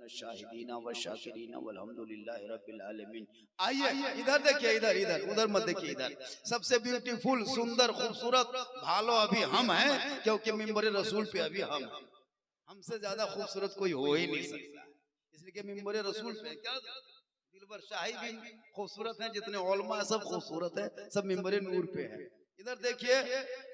शाहिदीना व शाकिरीना वल्हम्दुलिल्लाहि रब्बिल आलमीन। आइए इधर देखिए, इधर इधर उधर मत देखिए, इधर सबसे ब्यूटीफुल सुंदर खूबसूरत भालो अभी हम हैं, क्योंकि मिंबर रसूल पे अभी हम हैं। हमसे ज्यादा खूबसूरत कोई हो ही नहीं सकता, इसलिए मिंबर रसूल पे क्या दिलबर शाही भी खूबसूरत है, जितने उलमा सब खूबसूरत है, सब मिंबर नूर पे है। इधर देखिए,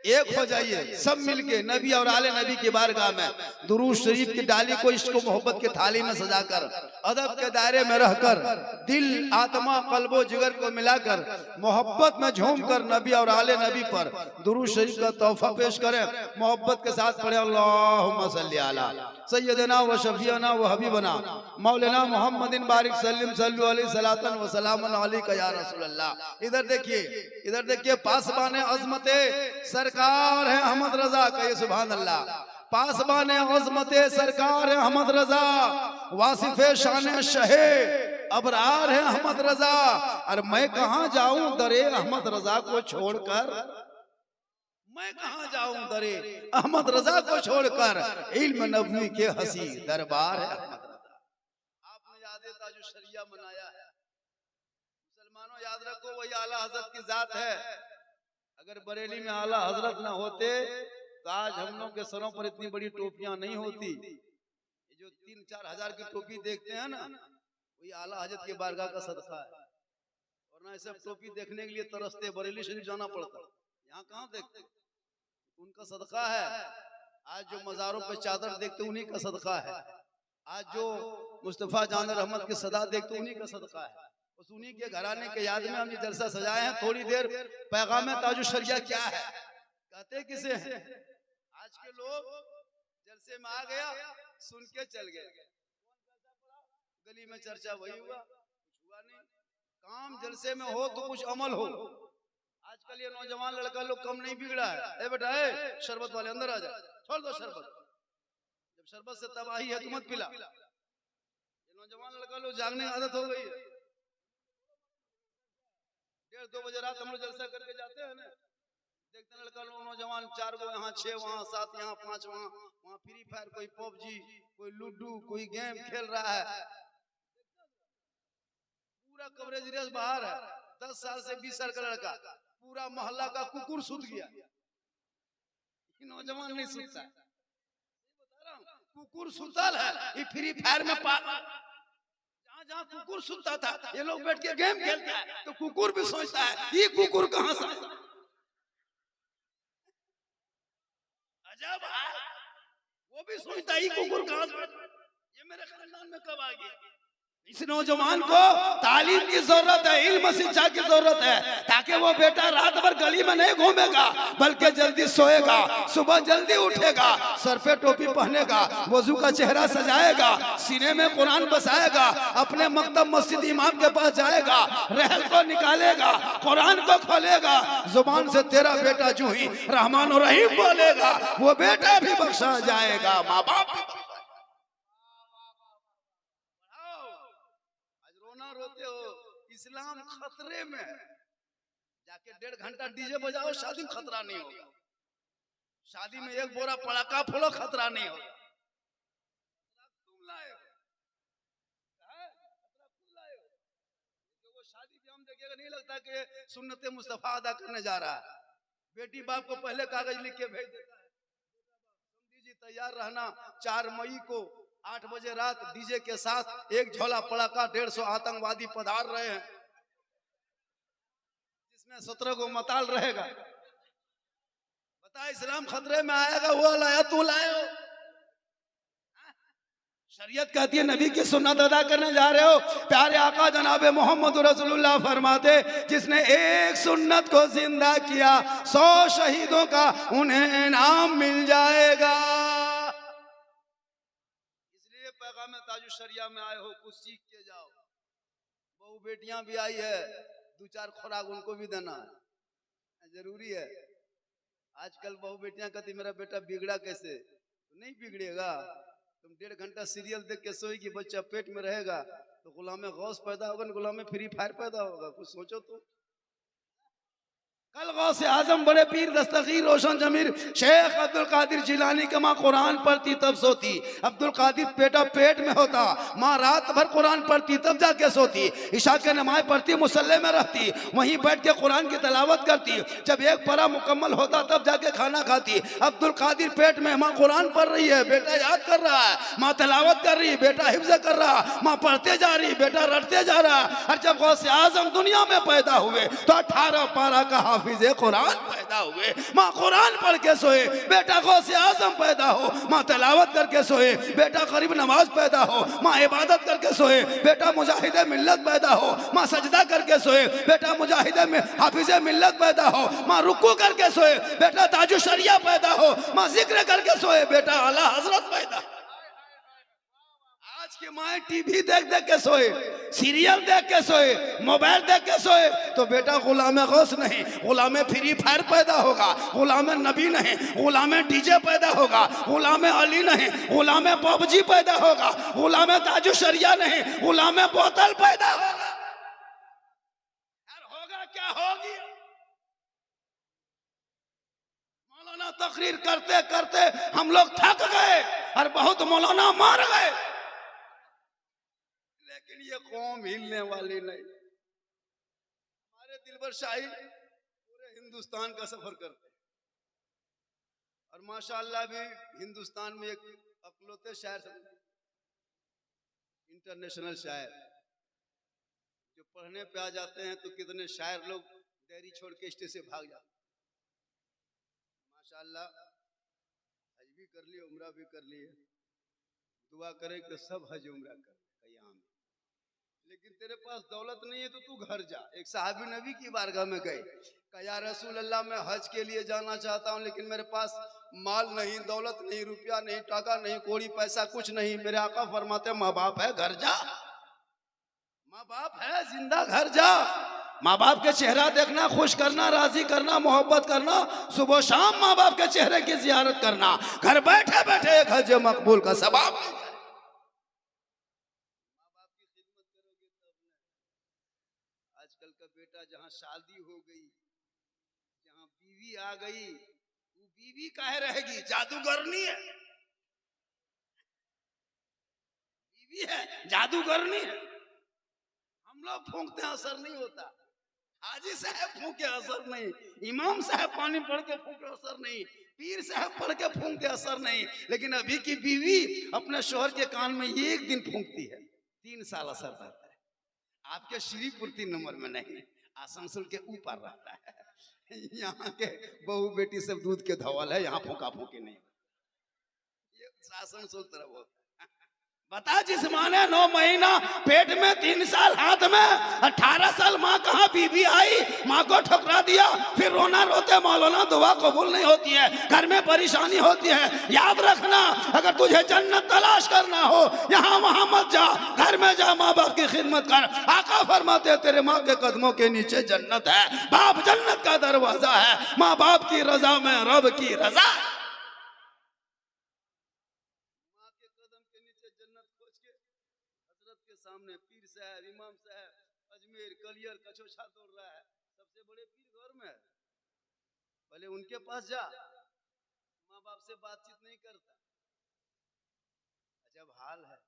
एक हो जाइए सब मिलके नबी और आले नबी की बारगाह में दुरूद शरीफ की डाली को इश्क मोहब्बत की थाली में सजाकर अदब के दायरे में रहकर दिल आत्मा कल्बो जिगर को मिलाकर मोहब्बत में झूमकर नबी और आले नबी पर दुरूद शरीफ का तोहफा पेश करें। मोहब्बत के साथ पढ़े अल्लाहुम्मा सल्ली अला सय्यदना व शफीअना व हबीबना मौलाना मोहम्मदिन बारिक सल्लिम सल्लु अलैहि सलातन व सलामन अलैका या रसूल अल्लाह। इधर देखिए पासबाने अज़मते सरकार है अहमद रजा का, ये सुभान अल्लाह। पासबाने अज़मते सरकार है अहमद रजा, वासिफे शान शहे अबरार है अहमद रजा। और मैं कहां जाऊं दरे अहमद रजा को छोड़कर, मैं कहां जाऊं दरे अहमद रजा को छोड़कर, इल्म नबवी के हसी दरबार है अहमद रजा। आपने याद ताजु शरिया मनाया है, मुसलमानों याद रखो वही आला हजरत की जात है। अगर बरेली में आला हजरत ना होते तो आज हम लोग के सरों पर इतनी बड़ी टोपियां नहीं होती। ये जो 3-4 हजार की टोपी देखते हैं ना, वही आला हजरत के बारगाह का सदका है। और ना सब टोपी देखने के लिए तरसते, बरेली शरीफ जाना पड़ता, यहाँ कहाँ देखते, उनका सदका है। आज जो मजारों पे चादर देखते उन्हीं का सदका है। आज जो मुस्तफा जान रहमत की सदा देखते उन्हीं का सदका है। उस उन्हीं के घराने के याद में हमने जलसा सजाए हैं। थोड़ी देर पैगाम ताजु शरिया क्या है, कहते किसे हैं। आज के लोग जलसे में आ गया, सुन के चल गए, गली में चर्चा वही हुआ, कुछ हुआ नहीं। काम जलसे में हो तो कुछ अमल हो। आजकल ये नौजवान लड़का लोग कम नहीं बिगड़ा है। ए बेटा, ए शरबत वाले अंदर आ जा, छोड़ दो शरबत, जब शरबत से तबाही है तो मत पिला। ये नौजवान लड़का लोग जागने की आदत हो गई है। 1:30-2 बजे रात हम लोग जलसा करके जाते हैं ना, देखते हैं लड़का लोग नौजवान 4 गो यहाँ, 6 वहाँ, 7 यहाँ, 5 वहाँ फ्री फायर, कोई पबजी, कोई लूडो, कोई गेम खेल रहा है। पूरा कवरेज रेस बाहर है। 10 साल से 20 साल का लड़का, पूरा मोहल्ला का कुकुर सूत गया, नौजवान नहीं सूता, कुकुर सुतल है। ये फ्री फायर में जहाँ कुकुर सुनता था, ये लोग बैठ के गेम खेलता है, तो कुकुर भी सोचता है ये कुकुर कहाँ से, अजब है। वो भी सोचता है ये कुकुर कहाँ से, ये मेरे खानदान में कब आ गया। इस नौजवान को तालीम की जरूरत है, इल्म शिक्षा की जरूरत है, ताकि वो बेटा रात भर गली में नहीं घूमेगा, बल्कि जल्दी सोएगा, सुबह जल्दी उठेगा, सर पे टोपी पहनेगा, वजू का चेहरा सजाएगा, सीने में कुरान बसाएगा, अपने मकतब मस्जिद इमाम के पास जाएगा, रहल को निकालेगा, कुरान को खोलेगा, जुबान से तेरा बेटा जो ही रहमान और रहीम बोलेगा, वो बेटा भी बख्शा जाएगा। माँ बाप रोते हो, इस्लाम खतरे में है। जाके 1.5 घंटा डीजे बजाओ, शादी में खतरा नहीं होगा। शादी में 1 बोरा पटाखा फोड़ो, खतरा नहीं होगा। तुम लाए हो, खतरा तुम लाए हो। तो वो शादी भी हम देखेगा, नहीं लगता कि सुन्नते मुस्तफा अदा करने जा रहा है। बेटी बाप को पहले कागज लिख के भेज देता है, समझी जी तैयार रहना, 4 मई को 8 बजे रात डीजे के साथ 1 झोला पटाखा, 150 आतंकवादी पधार रहे हैं, जिसमें 17 को मताल रहेगा। बता, इस्लाम खतरे में आएगा, वो लाया तू लाए हो। शरीयत कहती है नबी की सुन्नत अदा करने जा रहे हो। प्यारे आका जनाब मोहम्मद रसूलुल्लाह फरमाते, जिसने एक सुन्नत को जिंदा किया 100 शहीदों का उन्हें इनाम मिल जाएगा। पैगाम ताजु शरिया में आए हो, कुछ सीख के जाओ। बहू बेटियां भी आई है, 2-4 खुराक उनको भी देना है, जरूरी है। आजकल बहू बेटियां कहती मेरा बेटा बिगड़ा कैसे, तो नहीं बिगड़ेगा। तुम 1.5 घंटा सीरियल देख के सोएगी, बच्चा पेट में रहेगा तो गुलाम गौस पैदा होगा, गुलाम फ्री फायर पैदा होगा। कुछ सोचो तो। कल गौसे आजम बड़े पीर दस्तगीर रोशन जमीर शेख अब्दुल कादिर जिलानी के माँ कुरान पढ़ती तब सोती। अब्दुल कादिर बेटा पेट में होता, माँ रात भर कुरान पढ़ती तब जाके सोती। ईशा के नमाज पढ़ती, मुसल्ले में रहती, वहीं बैठ के कुरान की तलावत करती। जब एक परा मुकम्मल होता तब जाके खाना खाती। अब्दुल कादिर पेट में, माँ कुरान पढ़ रही है, बेटा याद कर रहा है, माँ तलावत कर रही है, बेटा हिफ्ज कर रहा, माँ पढ़ते जा रही, बेटा रटते जा रहा। और जब गौसे आजम दुनिया में पैदा हुए तो 18 पारा का हाफिज़े कुरान पैदा हुए। माँ कुरान पढ़ के सोए, बेटा गौसे आजम पैदा हो, माँ तलावत करके सोए, बेटा करीब नमाज पैदा हो, माँ इबादत करके सोए, बेटा मुजाहिदे मिल्लत पैदा हो, माँ सजदा करके सोए, बेटा मुजाहिदे में हाफिज़े मिल्लत पैदा हो, माँ रुकू करके सोए, बेटा ताजु शरिया पैदा हो, माँ जिक्र करके सोए, बेटा आला हजरत पैदा। आज के माए टीवी देख देख के सोए, सीरियल देख के सोए, मोबाइल देख के सोए, तो बेटा गुलाम गौस नहीं, गुलाम फ्री फायर पैदा होगा, गुलाम नबी नहीं, गुलाम डीजे पैदा होगा, गुलाम अली नहीं, गुलाम पबजी पैदा होगा, गुलाम ताजु शरिया नहीं, गुलाम बोतल पैदा होगा। यार होगा क्या होगी। मौलाना तकरीर करते करते हम लोग थक गए और बहुत मौलाना मार गए, लेकिन ये कौम हिलने वाली नहीं। हमारे दिलबर शाही पूरे हिंदुस्तान का सफर करते हैं और माशाअल्लाह भी हिंदुस्तान में एक अकलौते शायर, इंटरनेशनल शायर जो पढ़ने पे आ जाते हैं तो कितने शायर लोग डेयरी छोड़ के स्टेज से भाग जाते हैं। माशाअल्लाह हज भी कर लिए, उम्रा भी कर लिए, दुआ करें कि सब हज उम्रा कर कयाम। लेकिन तेरे पास दौलत नहीं है तो तू घर जा। एक साहबी नबी की बारगाह में गए, कहा या रसूल अल्लाह मैं हज के लिए जाना चाहता हूँ लेकिन मेरे पास माल नहीं, दौलत नहीं, रुपया नहीं, टाका नहीं, कोड़ी पैसा कुछ नहीं। मेरे आका फरमाते माँ बाप है घर जा, माँ बाप है जिंदा घर जा। माँ बाप के चेहरा देखना, खुश करना, राजी करना, मोहब्बत करना, सुबह शाम माँ बाप के चेहरे की जियारत करना, घर बैठे बैठे एक हज मकबूल का सवाब। आजकल का बेटा जहां शादी हो गई, जहां बीवी आ गई, वो बीवी काहे रहेगी, जादूगरनी है, बीवी है जादूगरनी है। हम लोग फूंकते हैं असर नहीं होता, हाजी साहब फूंके असर नहीं, इमाम साहब पानी पढ़ के फूंके असर नहीं, पीर साहब पढ़ के फूंकते असर नहीं। लेकिन अभी की बीवी अपने शोहर के कान में एक दिन फूंकती है, 3 साल असर रहता है। आपके श्रीपुर 3 नंबर में नहीं, आसनसोल के ऊपर रहता है। यहाँ के बहू बेटी सब दूध के धवल है, यहाँ फूका फूकी नहीं। ये आसनसोल तरफ होता है। बता जिस माँ ने 9 महीना पेट में, 3 साल हाथ में, 18 साल माँ कहाँ बीबी आई, माँ को ठुकरा दिया, फिर रोना रोते मौलाना दुआ कबूल नहीं होती है, घर में परेशानी होती है। याद रखना अगर तुझे जन्नत तलाश करना हो यहाँ वहां मत जा, घर में जा, माँ बाप की खिदमत कर। आका फरमाते तेरे माँ के कदमों के नीचे जन्नत है, बाप जन्नत का दरवाजा है, माँ बाप की रजा में रब की रजा। सामने पीर साहब, इमाम साहब, अजमेर, कलियर, कचोछा दौड़ रहा है, सबसे बड़े पीर घर में, पहले उनके पास जा। माँ बाप से बातचीत नहीं करता, अजब हाल है।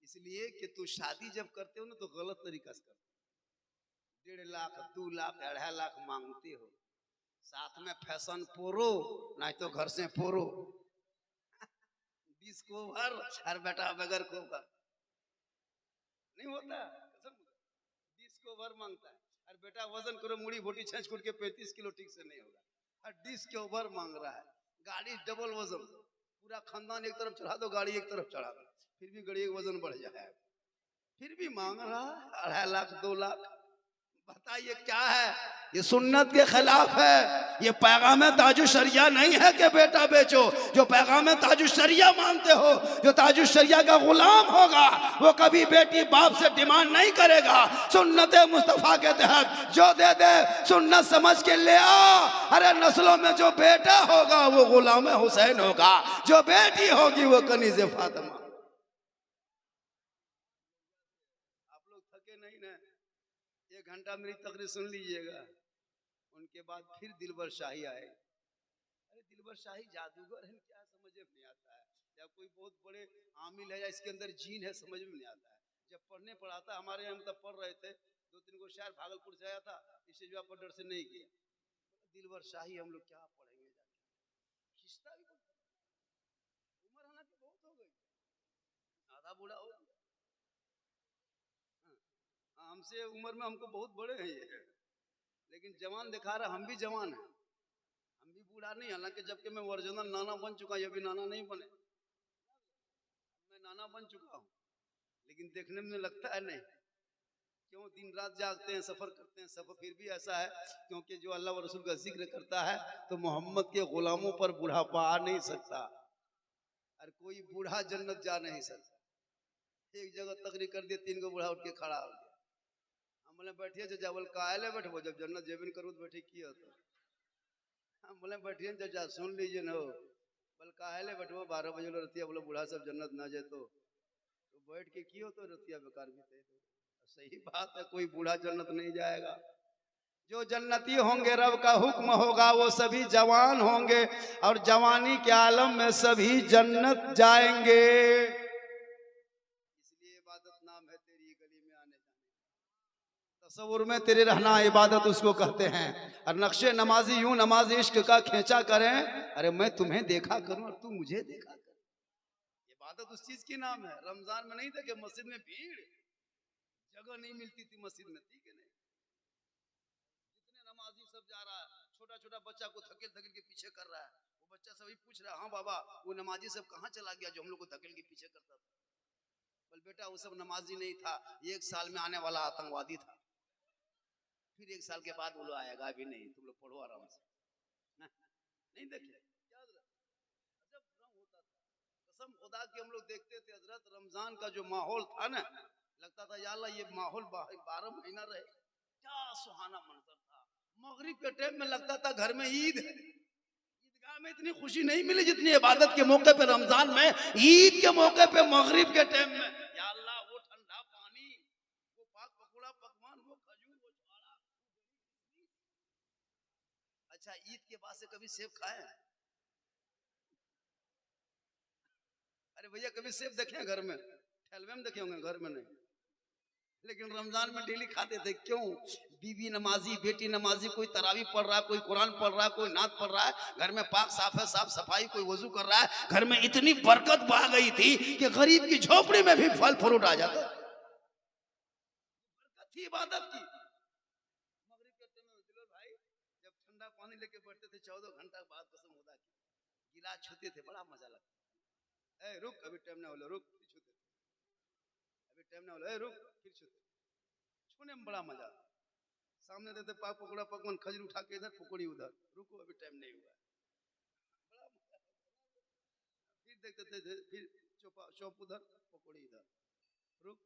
इसलिए कि तू शादी जब करते हो ना तो गलत तरीका से करते हो। 1.5 लाख, 2 लाख, 2.5 लाख मांगते हो, साथ में फैशन पोरो, नहीं तो घर से पोरो, डिस्को भर और बेटा बगैर को भर नहीं होता। डिस्को भर मांगता है और बेटा वजन करो, मुड़ी बोटी छेंच कुट के 35 किलो ठीक से नहीं होगा, और डिस्क के ओवर मांग रहा है। गाड़ी डबल वजन, पूरा खानदान एक तरफ चढ़ा दो, गाड़ी एक तरफ चढ़ा दो, फिर भी गाड़ी का वजन बढ़ जाए, फिर भी मांग रहा है 2.5 लाख, 2 लाख। बताइए क्या है, ये सुन्नत के खिलाफ है। ये पैगाम ताजु शरिया नहीं है कि बेटा बेचो। जो पैगाम ताजु शरिया मानते हो, जो ताजु शरिया का गुलाम होगा, वो कभी बेटी बाप से डिमांड नहीं करेगा। सुन्नत मुस्तफा के तहत जो दे दे सुन्नत समझ के ले आ। अरे नस्लों में जो बेटा होगा वो गुलाम हुसैन होगा, जो बेटी होगी वो कनीज़े फातिमा। आप लोग थके नहीं ना, 1 घंटा मेरी तकरीर सुन लीजिएगा, उनके बाद फिर दिलबर शाही आए। अरे दिलबर शाही जादूगर है क्या, समझ में नहीं आता है। या कोई बहुत बड़े आमिल है या इसके अंदर जीन है, समझ में नहीं आता है। जब पढ़ने पढ़ाता हमारे यहाँ तब पढ़ रहे थे, 2-3 को शायर भागलपुर से आया था, इसे जो आप डर से नहीं किया। दिलबर शाही हम लोग क्या पढ़ेंगे जाके, खिस्ता भी उम्र हालांकि बहुत हो गई, आधा बूढ़ा हो गया। हमसे उम्र में हमको बहुत बड़े हैं ये, लेकिन जवान दिखा रहा, हम भी जवान हैं, हम भी बूढ़ा नहीं। हालांकि जबकि मैं ओरिजिनल नाना बन चुका, ये भी नाना नहीं बने, मैं नाना बन चुका हूँ, लेकिन देखने में लगता है नहीं। क्यों दिन रात जागते हैं, सफर करते हैं, सफर फिर भी ऐसा है, क्योंकि जो अल्लाह व रसूल का जिक्र करता है तो मोहम्मद के गुलामों पर बुढ़ापा आ नहीं सकता, और कोई बूढ़ा जन्नत जा नहीं सकता। एक जगह तकरीर कर दिए, 3 को बूढ़ा उठ के खड़ा हो गया। हम बोले बैठिए चाचा, बोले काहे बैठो, जब जन्नत जेबिन करूँ तो बैठे की होता। हम बोले बैठिए चाचा, सुन लीजिए न, बोले काहे बैठो, 12 बजे रतिया, बोले बूढ़ा सब जन्नत ना जाए तो बैठ के की होता, रतिया बेकार बीते। सही बात है, कोई बूढ़ा जन्नत नहीं जाएगा। जो जन्नती होंगे रब का हुक्म होगा वो सभी जवान होंगे, और जवानी के आलम में सभी जन्नत जाएंगे। इसलिए इबादत नाम है तेरी गली में आने जाने, तसव्वुर में तेरे रहना इबादत उसको कहते हैं। और नक्शे नमाजी यूं नमाजी इश्क का खींचा करें, अरे मैं तुम्हें देखा करूं और तू मुझे देखा कर। इबादत उस चीज की नाम है। रमजान में नहीं देखे मस्जिद में भीड़, जगह नहीं मिलती थी मस्जिद में, ठीक है नहीं, जितने नमाजी सब जा रहा है, छोटा छोटा बच्चा को धकेल धकेल के पीछे कर रहा है। वो बच्चा सभी पूछ रहा है, हाँ बाबा वो नमाजी सब कहाँ चला गया जो हम लोग को धकेल के पीछे करता था। बोल बेटा वो सब नमाजी नहीं था, 1 साल में आने वाला आतंकवादी था, फिर 1 साल के बाद वो लोग आएगा भी नहीं, तुम लोग पढ़ो आराम से। नहीं देखे कसम खुदा की, हम लोग देखते थे हजरत, रमजान का जो माहौल था ना, लगता था या अल्लाह ये माहौल 12 महीना रहे, क्या सुहाना मंजर था। मगरिब के टाइम में लगता था घर में ईद है। ईदगाह में इतनी खुशी नहीं मिली जितनी इबादत के मौके पे रमजान में, ईद के मौके पे मगरिब के टाइम में। या अल्लाह वो ठंडा पानी, वो पाक पकौड़ा पकवान, वो खजूर, वो छुआरा। अच्छा ईद के बाद से कभी सेब खाए? अरे भैया कभी सेब देखे घर में? ठेलवे में देखे होंगे, घर में नहीं। लेकिन रमजान में डेली खाते थे। क्यों? बीवी नमाजी, बेटी नमाजी, कोई तरावी पढ़ रहा है, कोई कुरान पढ़ रहा है, कोई नात पढ़ रहा है, घर में पाक साफ है, साफ सफाई, कोई वजू कर रहा है। घर में इतनी बरकत बह गई थी कि गरीब की झोपड़ी में भी फल फ्रूट आ जाता। बरकत थी इबादत की। मगरिब के टाइम में दिलो भाई, जब ठंडा पानी लेके बैठते थे 14 घंटा बाद, कसम खुदा की गिलास छूते थे, बड़ा मजा लगता। ए रुक अभी टाइम ना हो, रुक छूते, अभी टाइम ना हो, रुक फिर छूते, छूने में बड़ा मजा। सामने देते पाक पकौड़ा पकवान, खजूर उठा के इधर, पकौड़ी उधर, रुको अभी टाइम नहीं हुआ, बड़ा मजा। फिर देखते थे, फिर चौप उधर, पकौड़ी इधर, रुक,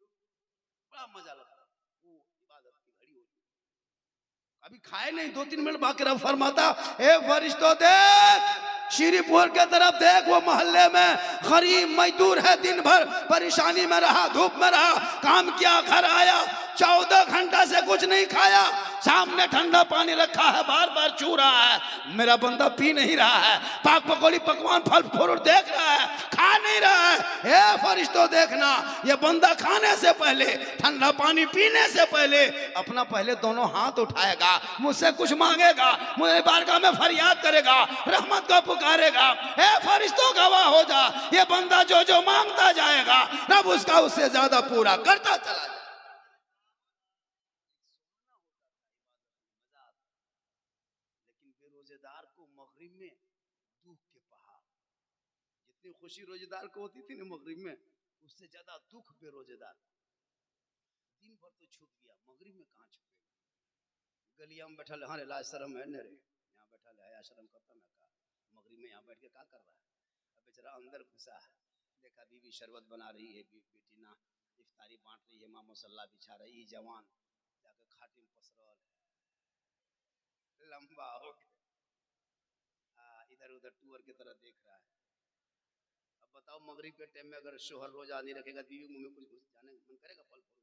बड़ा मजा लगता। वो इबादत की घड़ी होती। अभी खाए नहीं, 2-3 मिनट बाकी रब फरमाता, ए फरिश्तों देख, श्रीपुर के तरफ देख, वो मोहल्ले में गरीब मजदूर है, दिन भर परेशानी में रहा, धूप में रहा, काम किया, घर आया, 14 घंटा से कुछ नहीं खाया, सामने ठंडा पानी रखा है, बार बार छू रहा है, मेरा बंदा पी नहीं रहा है, पाक पकौड़ी पकवान फल फ्रूट देख रहा है, खा नहीं रहा है। ए फरिश्तों देखना, ये बंदा खाने से पहले, ठंडा पानी पीने से पहले अपना पहले दोनों हाथ उठाएगा, मुझसे कुछ मांगेगा, मुझे बारगाह में फरियाद करेगा, रहमत को पुकारेगा। ए फरिश्तों गवाह हो जा, ये बंदा जो जो मांगता जाएगा रब उसका उससे ज्यादा पूरा करता चला जाएगा। लेकिन बेरोजेदार को मगरिब में दुख के पहाड़, जितनी खुशी रोजेदार को होती थी ना मगरिब में, उससे ज्यादा दुख बेरोजेदार। दिन भर तो छूट गया, मगरिब में कहाँ छूटेगा। गलिया में बैठा, हाँ लाज शर्म है रे, यहाँ बैठा है, शर्म खत्म है का, मगरिब में यहाँ बैठ के क्या कर रहा है। अब बेचारा अंदर घुसा है, देखा बीवी शरबत बना रही है, बेटी ना इफ्तारी बांट रही है, माँ मसल्ला बिछा रही है, जवान जाकर खाटी में पसरल है, लंबा हो गया, इधर उधर टूअर की तरह देख रहा है। अब बताओ मगरिब के टाइम में अगर शोहर रोजा नहीं रखेगा, बीवी मुंह में कुछ घुस जाने मन करेगा फल फूल।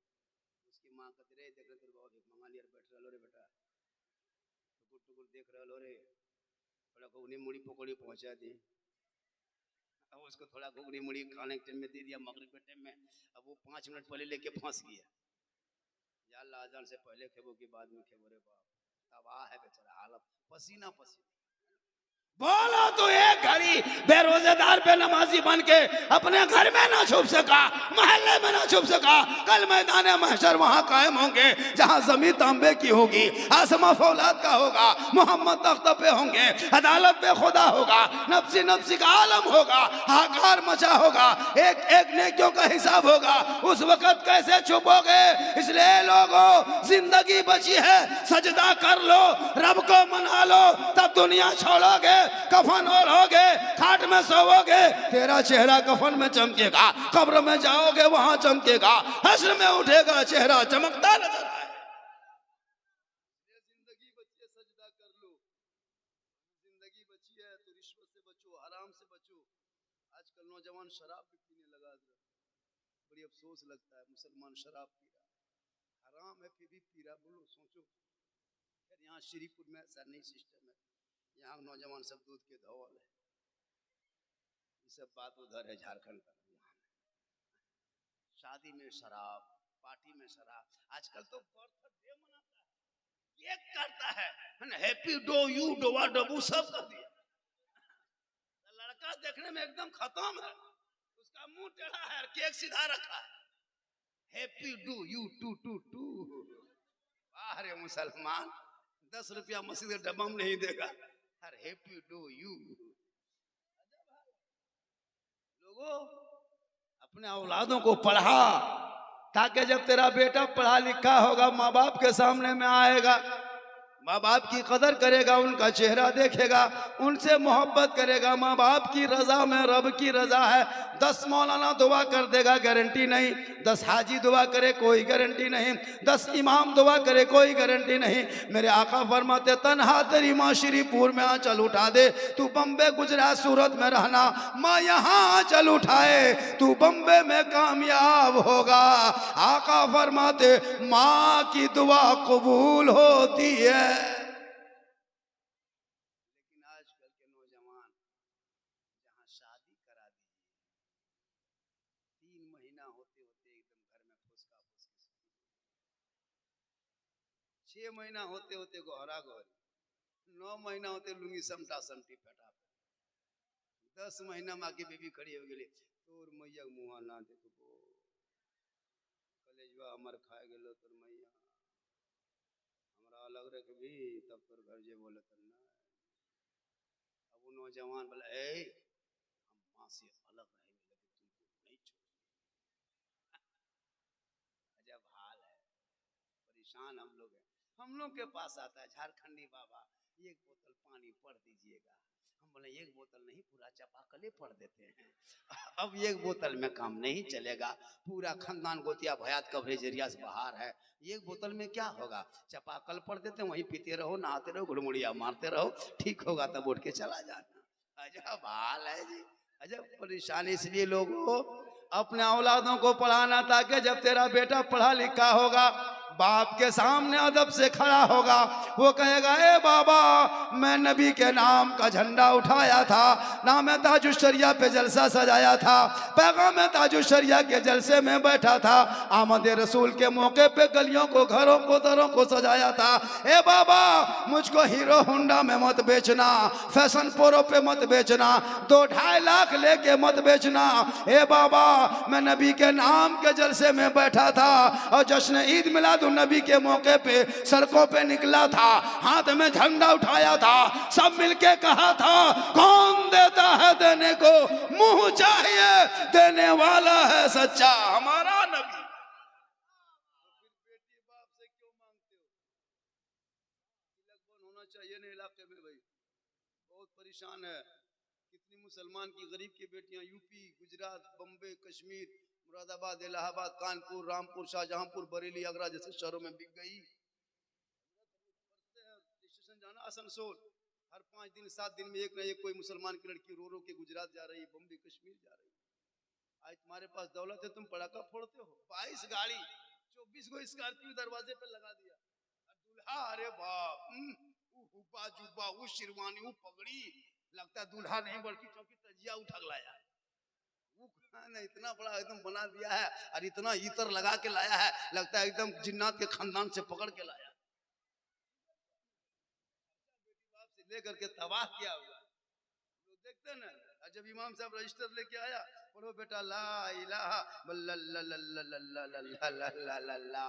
उसकी माँ कहती रहे, देख रहे तेरे बाबा भीख मंगा लिया, बैठ रहे रे बेटा, टुकुर टुकुर देख रहे हो रे, थोड़ा घुगनी मुड़ी पकौड़ी पहुंचा दी। अब उसको थोड़ा घुगनी मुड़ी खाने के टाइम में दे दिया, मगरिब के टाइम में। अब वो 5 मिनट पहले लेके फंस गया, या अल्लाह अजान से पहले खेबो कि बाद में खेबो रे बाप। तबाह है बेचारा, हालत पसीना पसीना। बोलो तो एक घड़ी बेरोजेदार बेनमाजी बन के अपने घर में ना छुप सका, मोहल्ले में ना छुप सका, कल मैदान महशर वहां कायम होंगे जहां जमीन तांबे की होगी, आसमां फौलाद का होगा, मोहम्मद तख्त पे होंगे, अदालत पे खुदा होगा, नफ्सी नफ्सी का आलम होगा, हाकार मचा होगा, एक एक नेकियों का हिसाब होगा। उस वक्त कैसे छुपोगे? इसलिए लोगों, जिंदगी बची है, सजदा कर लो, रब को मना लो, तब दुनिया छोड़ोगे, कफन ओढ़ोगे, खाट में सोओगे, तेरा चेहरा कफन में चमकेगा, कब्र में जाओगे वहां चमकेगा, हश्र में उठेगा चेहरा चमकता नजर आए। जिंदगी बची है, सजदा कर लो। जिंदगी बची है तो रिश्वत से बचो, हराम से बचो। आजकल नौजवान शराब भी पीने लगा, बड़ी अफसोस लगता है, मुसलमान शराब पी रहा, हराम है फिर भी पी रहा। बोलो सोचो, यहाँ श्रीपुर में ऐसा नहीं सिस्टम है, यहाँ नौजवान सब दूध के धौल है। ये सब बात उधर है झारखंड का। शादी में शराब, पार्टी में शराब, आजकल तो बर्थडे मनाता है, केक काटता है, हैप्पी डो यू डोवा डबू सब कर दिया। लड़का देखने में एकदम खत्म है, उसका मुंह टेढ़ा है, केक सीधा रखा है, हैप्पी डू यू टू टू टू। अरे मुसलमान 10 रुपया मस्जिद डब्बा में नहीं देगा, अरे हैप्पी डू यू। लोगों, अपने औलादों को पढ़ा, ताकि जब तेरा बेटा पढ़ा लिखा होगा, माँ बाप के सामने में आएगा, माँ बाप की कदर करेगा, उनका चेहरा देखेगा, उनसे मोहब्बत करेगा। माँ बाप की रजा में रब की रजा है। 10 मौलाना दुआ कर देगा, गारंटी नहीं। 10 हाजी दुआ करे, कोई गारंटी नहीं। 10 इमाम दुआ करे, कोई गारंटी नहीं। मेरे आका फरमाते, तन्हा तेरी माँ श्रीपुर में आंचल उठा दे, तू बम्बे गुजरात सूरत में रहना, माँ यहाँ आंचल उठाए, तू बम्बे में कामयाब होगा। आका फरमाते, माँ की दुआ कबूल होती है। लेकिन आजकल के नौजवान जहां शादी करा दीजिए, 3 महीना होते होते एकदम घर में फुसका फुसकी, 6 महीना होते होते गोहरा गोहरी, 9 महीना होते लुंगी समटा समटी फेटा, 10 महीना माँ की बीबी खड़ी हो गई, तोर मैया मुँह ना देखबो, कलेजवा हमर खाए गेलो तोर मैया, हमरा अलग रखबी तब तोर घर जे बोले तो ना। अब वो नौजवान बोला, ए हम माँ से अलग रहेंगे लेकिन तुमको नहीं छोड़ेंगे। अजब हाल है, परेशान हम लोग हैं। हम लोग के पास आता है झारखंडी बाबा, 1 बोतल पानी पढ़ दीजिएगा। हम बोले 1 बोतल नहीं, पूरा चापाकले पढ़ देते हैं। अब 1 बोतल में काम नहीं चलेगा, पूरा खानदान गोतिया भयात कवरेज एरिया से बाहर है, 1 बोतल में क्या होगा? चापाकल पढ़ देते हैं, वहीं पीते रहो, नहाते रहो, गुड़मुड़िया मारते रहो, ठीक होगा तब उठ के चला जाना। अजब हाल है जी, अजब परेशानी। इसलिए लोगों, अपने औलादों को पढ़ाना, ताकि जब तेरा बेटा पढ़ा लिखा होगा, बाप के सामने अदब से खड़ा होगा, वो कहेगा, ए बाबा, मैं नबी के नाम का झंडा उठाया था, नाम ताजुशरिया पे जलसा सजाया था, पैगाम ताजुशरिया के जलसे में बैठा था, आमद रसूल के मौके पे गलियों को, घरों को, दरों को सजाया था। ए बाबा, मुझको हीरो होंडा में मत बेचना, फैशन प्रो पे मत बेचना, 2-2.5 लाख लेके मत बेचना। ए बाबा, मैं नबी के नाम के जलसे में बैठा था और जश्न ईद मिलाद नबी के मौके पे सड़कों पे निकला था, हाथ में झंडा उठाया था, सब मिलके कहा था, कौन देता है देने को, मुंह चाहिए देने वाला है सच्चा हमारा नबी। बेटी बाप से क्यों मांगते हो? लगभग होना चाहिए ना इलाके में भाई, बहुत परेशान है। कितनी मुसलमान की गरीब की बेटियां यूपी, गुजरात, बम्बे, कश्मीर, मुरादाबाद, इलाहाबाद, कानपुर, रामपुर, शाहजहांपुर, बरेली, आगरा जैसे शहरों में बिक गई। स्टेशन जाना आसनसोल, हर 5 दिन 7 दिन में एक ना एक कोई मुसलमान की लड़की रो रो के गुजरात जा रही है, बम्बे कश्मीर जा रही है। आज तुम्हारे पास दौलत है, तुम पटाखा फोड़ते हो, 22 गाड़ी 24 को स्कॉर्पियो दरवाजे पे लगा दिया, दूल्हा, अरे बाप, जुब्बा जुब्बा वो शेरवानी वो पगड़ी, लगता है दूल्हा नहीं बल्कि चौकी तजिया उठा लाया। वो ने इतना बड़ा एकदम बना दिया है और इतना इतर लगा के लाया है, लगता है एकदम जिन्नात के खानदान से पकड़ के लाया, बाप से लेकर के तबाह किया हुआ। लोग देखते ना, जब इमाम साहब रजिस्टर लेके आया, पढ़ो बेटा ला इलाहा ला,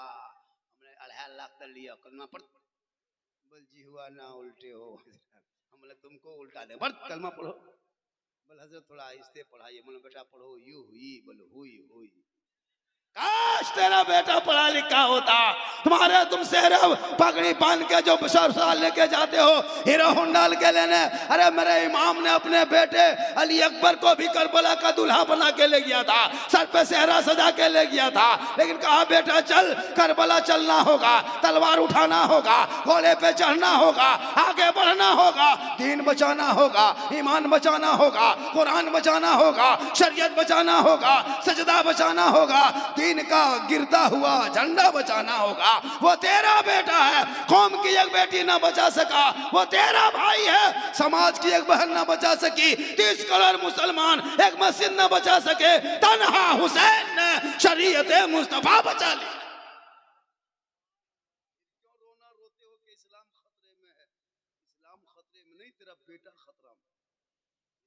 हमने 2.5 लाख कर लिया, कलमा पढ़। बोल जी हुआ ना उल्टे हो, हमने तुमको उल्टा दे, पढ़ कलमा पढ़ो। बोल हजरत थोड़ा आहिस्ते पढ़ाइए। बोले बेटा पढ़ो, यू हुई, बोलो हुई हुई। काश तेरा बेटा पढ़ा लिखा होता, तुम्हारे तुम सेहरा पगड़ी बांध के जो ससुराल लेके जाते हो हीरो होंडा के लेने। अरे मेरे इमाम ने अपने बेटे अली अकबर को भी करबला का दूल्हा बना के ले गया था, सर पे सेहरा सजा के ले गया था, लेकिन कहा बेटा चल करबला चलना होगा, तलवार उठाना होगा, घोड़े पे चढ़ना होगा, आगे बढ़ना होगा, दीन बचाना होगा, ईमान बचाना होगा, कुरान बचाना होगा, शरीयत बचाना होगा, सजदा बचाना होगा, दीन का गिरता हुआ झंडा बचाना होगा। वो तेरा बेटा है, कौम की एक बेटी ना बचा सका, वो तेरा भाई है, समाज की एक बहन ना बचा सकी, 30 करोड़ मुसलमान एक मस्जिद ना बचा सके, तन्हा हुसैन ने शरीयत मुस्तफा बचा ली। क्यों रोना रोते हो कि इस्लाम खतरे में है? इस्लाम खतरे में नहीं, तेरा बेटा खतरा में।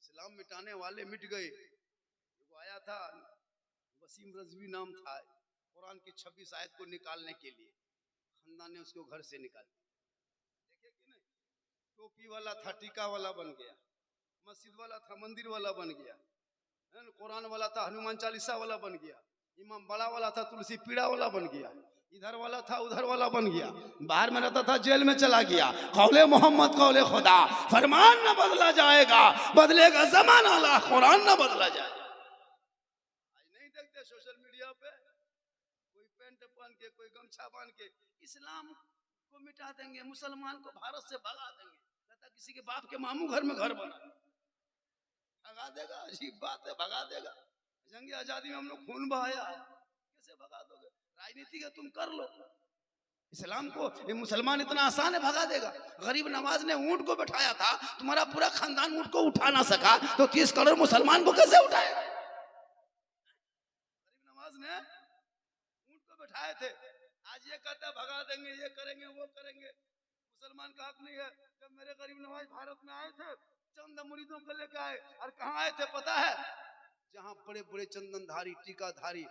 इस्लाम मिटाने वाले मिट गए। वो आया था, वसीम रजवी नाम था, कुरान की 26 आयत को निकालने के लिए खानदान ने उसको घर से निकाल दिया। देखे कि नहीं, टोपी वाला था टीका वाला बन गया, मस्जिद वाला था मंदिर वाला बन गया, कुरान वाला था हनुमान चालीसा वाला बन गया, इमाम बड़ा वाला था तुलसी पीड़ा वाला बन गया, इधर वाला था उधर वाला बन गया, बाहर में रहता था जेल में चला गया। कौले मोहम्मद कौले खुदा, फरमान न बदला जाएगा, बदलेगा जमाना ला कुरान न बदला जाएगा। देखते सोशल मीडिया पे कोई पेंट पहन के, कोई गमछा बांध के इस्लाम को मिटा देंगे, मुसलमान को भारत से भगा देंगे, कहता किसी के बाप के मामू घर में घर बना, भगा देगा। अजीब बात है, भगा देगा। जंग आजादी में हम लोग खून बहाया है, कैसे भगा दोगे? राजनीति का तुम कर लो, इस्लाम को ये मुसलमान इतना आसान है भगा देगा? गरीब नवाज ने ऊंट को बैठाया था, तुम्हारा पूरा खानदान ऊंट को उठा ना सका, तो 30 करोड़ मुसलमान को कैसे उठाएगा? ने ऊंट को बैठाए थे, आज ये कहता भगा देंगे, ये करेंगे वो करेंगे। मुसलमान का हक नहीं है। जब मेरे गरीब नवाज भारत में आए थे, चंद मुरीदों को लेकर आए, और कहाँ आए थे पता है? जहाँ बड़े बड़े चंदनधारी टीकाधारी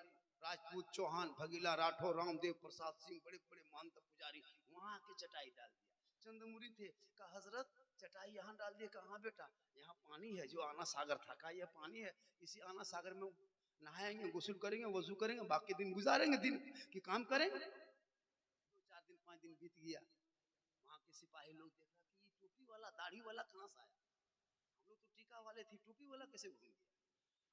राजपूत चौहान भगीला राठौर रामदेव प्रसाद सिंह बड़े बड़े महंत पुजारी, वहां के चटाई डाल दिया। चंद मुरीद थे, कहा हजरत चटाई यहाँ डाल दिए। कहाँ बेटा? यहाँ पानी है जो आना सागर था। कहा यह पानी है, इसी आना सागर में नहाएंगे, गुस्ल करेंगे, वजू करेंगे, बाकी दिन गुजारेंगे, दिन की काम करेंगे। 2-4 दिन 5 दिन बीत गया, वहां के सिपाही लोग देखा कि ये टोपी वाला दाढ़ी वाला कहां से आया? हम लोग तो टीका वाले थे, टोपी वाला कैसे घूम गया?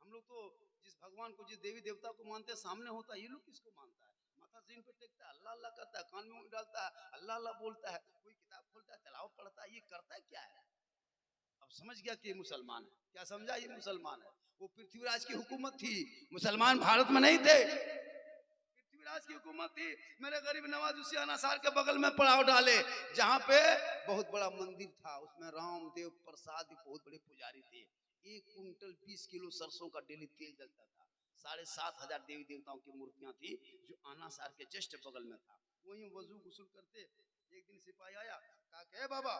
हम लोग तो जिस भगवान को, जिस देवी देवता को मानते सामने होता, ये लोग किसको मानता है? माथा सीन पे टेकता है, अल्लाह अल्लाह करता है, कान में डालता है, अल्लाह अल्लाह बोलता है, कोई किताब खोलता है, तिलावत पढ़ता है, ये करता है क्या है? अब समझ गया कि ये मुसलमान है। क्या समझा? ये मुसलमान है। वो पृथ्वीराज की हुकूमत थी, मुसलमान भारत में नहीं थे, पृथ्वीराज की हुकूमत थी। मेरे गरीब नवाज उसी अनासार के बगल में पड़ाव डाले, जहाँ पे बहुत बड़ा मंदिर था, उसमें रामदेव प्रसाद बहुत बड़े पुजारी थे। 1 कुंटल 20 किलो सरसों का डेली तेल जलता था। 7,500 देवी देवताओं की मूर्तियां थी, जो अनासार के जस्ट बगल में था। वहीं वजू गुस्ल करते। एक दिन सिपाही आया, कहा कि बाबा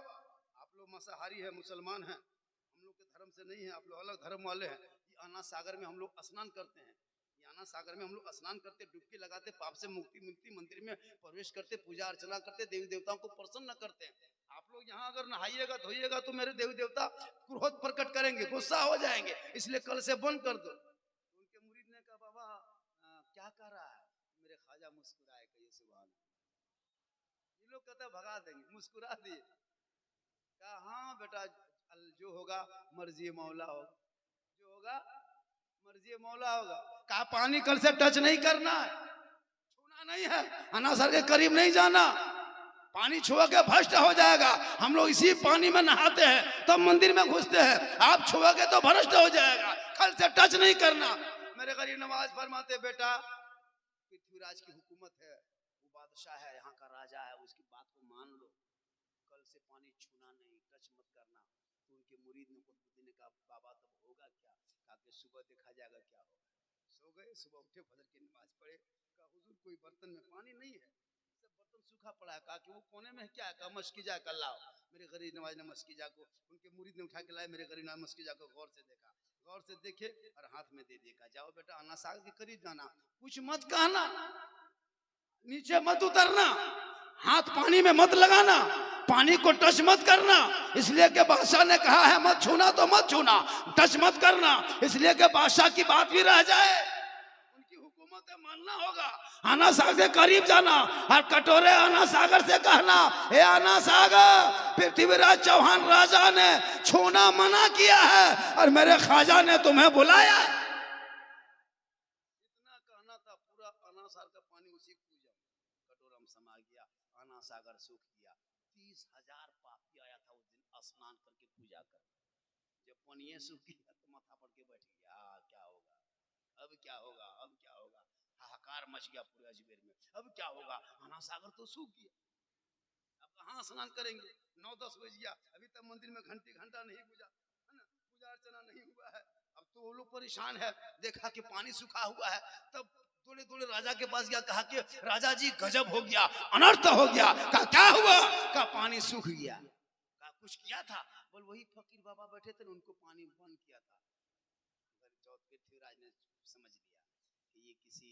आप लोग मांसाहारी है, मुसलमान हैं, हम लोग के धर्म से नहीं है, आप लोग अलग धर्म वाले हैं। ये अनाथ सागर में हम लोग स्नान करते हैं, ये अनाथ सागर में हम लोग स्नान करते, डुबकी लगाते, पाप से मुक्ति मिलती, मंदिर में प्रवेश करते, पूजा अर्चना करते, देवी देवताओं को प्रसन्न करते हैं। आप लोग यहाँ अगर नहाइएगा धोइएगा तो मेरे देवी देवता क्रोध प्रकट करेंगे, गुस्सा हो जाएंगे, इसलिए कल से बंद कर दो। तो उनके मुरीद ने कहा बाबा क्या कर रहा है? मेरे ख्वाजा मुस्कुराए, कहिए सुभान अल्लाह। ये लोग कहते भगा देंगे, मुस्कुरा दिए। कहा हाँ बेटा, जो होगा मर्जी मौला होगा, जो होगा मर्जी मौला होगा। कहा पानी कल से टच नहीं करना है, छूना नहीं है, अनासर के करीब नहीं जाना, पानी छुआ के भ्रष्ट हो जाएगा। हम लोग इसी पानी में नहाते हैं तब मंदिर में घुसते हैं, आप छुओगे तो भ्रष्ट हो जाएगा, कल से टच नहीं करना। मेरे गरीब नवाज फरमाते बेटा पृथ्वीराज की हुकूमत है, वो बादशाह है, यहाँ का राजा है, उसकी बात को मान लो, कल से पानी छूना नहीं, टच मत करना। तो उनके मुरीद ने कुतुबुद्दीन ने कहा बाबा तब होगा क्या? कहा कि सुबह देखा जाएगा क्या होगा। सो गए, सुबह उठे, फजर की नमाज पढ़े। कहा हुजूर कोई बर्तन में पानी नहीं है, सब बर्तन सूखा पड़ा है। कहा कि वो कोने में है क्या है? कहा मस्किजा कर लाओ। मेरे गरीब नवाज ने मस्किजा को, उनके मुरीद ने उठा के लाए, मेरे गरीब नवाज मस्किजा को गौर से देखा, गौर से देखे और हाथ में दे दिया। जाओ बेटा अना साग के करीब जाना, कुछ मत कहना, नीचे मत उतरना, हाथ पानी में मत लगाना, पानी को टच मत करना, इसलिए कि बादशाह ने कहा है मत छूना तो मत छूना, टच मत करना, इसलिए कि बादशाह की बात भी रह जाए, उनकी हुकूमत मानना होगा। आना सागर के करीब जाना और कटोरे आना सागर से कहना, हे आना सागर, पृथ्वीराज चौहान राजा ने छूना मना किया है और मेरे ख्वाजा ने तुम्हें बुलाया। इतना कहना था, पूरा आना सागर का पानी उसी कटोरा में समा गया, आना सागर सूख गया। 30,000 पापी आया था उस दिन स्नान करके पूजा कर। जब पानी सूख गया तो माथा पड़ के बैठ गया, क्या होगा अब, क्या होगा अब, क्या होगा? हाहाकार मच गया पूरे अजमेर में, अब क्या होगा? आना सागर तो सूख गया, अब कहाँ स्नान करेंगे? 9-10 बज गया, अभी तक मंदिर में घंटा नहीं गुजा है ना, पूजा अर्चना नहीं हुआ है। अब तो वो लोग परेशान है, देखा कि पानी सूखा हुआ है, तब दौड़े दौड़े राजा के पास गया, कहा कि राजा जी गजब हो गया, अनर्थ हो गया। कहा क्या हुआ? कहा पानी सूख गया। कहा कुछ किया था? बोल वही फकीर बाबा बैठे थे ना, उनको पानी बंद किया था। पृथ्वीराज ने समझ लिया कि ये किसी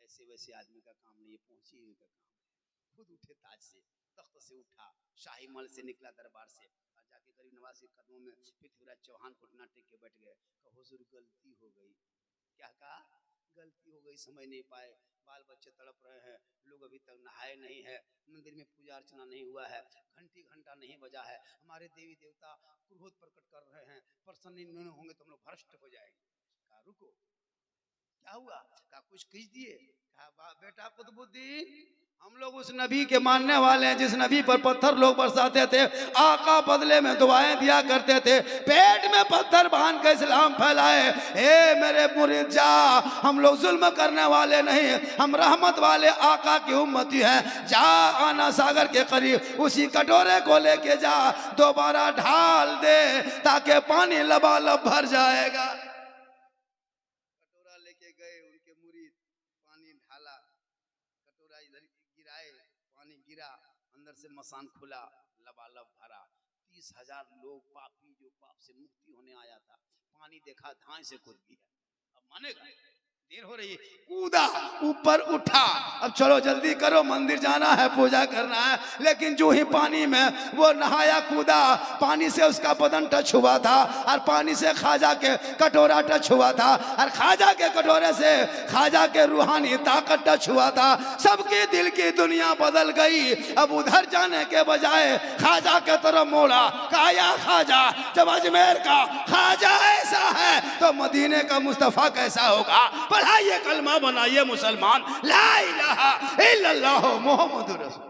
ऐसे वैसे आदमी का काम नहीं, ये पहुंची हुई का काम है। खुद उठे, ताज से तख्त से उठा, शाही महल से निकला दरबार से और जाके गरीब नवाज के कदमों में पृथ्वीराज चौहान घुटना टेक के बैठ गए। कहा हुजूर गलती हो गई। क्या कहा? गलती हो गई, समझ नहीं पाए, बाल बच्चे तड़प रहे हैं, लोग अभी तक नहाए नहीं है, मंदिर में पूजा अर्चना नहीं हुआ है, घंटा नहीं बजा है, हमारे देवी देवता क्रोध प्रकट कर रहे हैं, प्रसन्न नहीं होंगे तो हम लोग भ्रष्ट हो जाएंगे। कहा रुको, क्या हुआ? कहा कुछ खींच दिए। कहा बेटा कुतुबुद्दीन, हम लोग उस नबी के मानने वाले हैं जिस नबी पर पत्थर लोग बरसाते थे, आका बदले में दुआएं दिया करते थे, पेट में पत्थर बांध के इस्लाम फैलाए। ए मेरे मुरीद जा, हम लोग जुल्म करने वाले नहीं, हम रहमत वाले आका की उम्मती हैं। जा आना सागर के करीब उसी कटोरे को लेके जा, दोबारा ढाल दे ताकि पानी लबालब भर जाएगा। कटोरा लेके गए, उनके मुरीद पानी ढाला, कटोरा इधर गिराए, पानी गिरा, अंदर से मसान खुला, लबालब भरा। 30,000 लोग पापी जो पाप से मुक्ति होने आया था, पानी देखा धाए से कूद गया। अब मानेगा? देर हो रही है, कूदा, ऊपर उठा, अब चलो जल्दी करो, मंदिर जाना है, पूजा करना है। लेकिन जो ही पानी में वो नहाया, कूदा, पानी से उसका बदन टच हुआ था और पानी से ख्वाजा के कटोरा टच हुआ था और ख्वाजा के कटोरे से ख्वाजा के रूहानी ताकत टच हुआ था। सबके दिल की दुनिया बदल गई। अब उधर जाने के बजाय ख्वाजा के तरफ मोड़ा, कहा या ख्वाजा, जब अजमेर का ख्वाजा ऐसा है तो मदीने का मुस्तफा कैसा होगा? पढ़ाइए कलमा, बनाइए मुसलमान, ला इलाहा इल्लल्लाह मुहम्मदुर रसूल।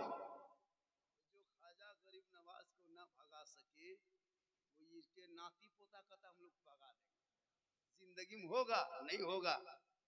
जो ख्वाजा गरीब नवाज को ना भगा सके, वो इसके नाती पोता का हम लोग भगा देंगे। जिंदगी में होगा नहीं होगा,